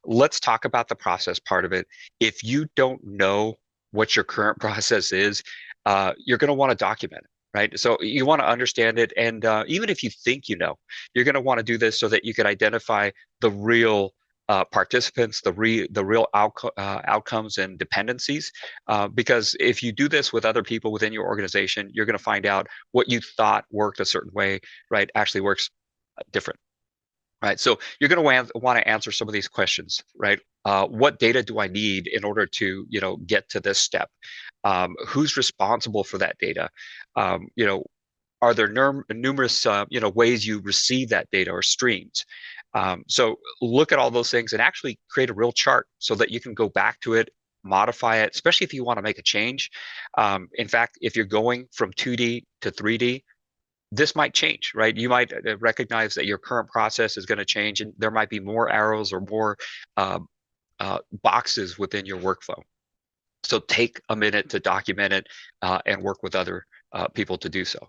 let's talk about the process part of it. If you don't know what your current process is, you're going to want to document it, right? So you want to understand it. And even if you think you know, you're going to want to do this so that you can identify the real participants, the real outcomes and dependencies. Because if you do this with other people within your organization, you're going to find out what you thought worked a certain way, right, actually works different. Right. So you're going to want to answer some of these questions, right? What data do I need in order to, get to this step? Who's responsible for that data? Are there numerous, ways you receive that data or streams? So look at all those things and actually create a real chart so that you can go back to it, modify it, especially if you want to make a change. In fact, if you're going from 2D to 3D, this might change, right? You might recognize that your current process is going to change, and there might be more arrows or more uh, boxes within your workflow. So take a minute to document it and work with other people to do so.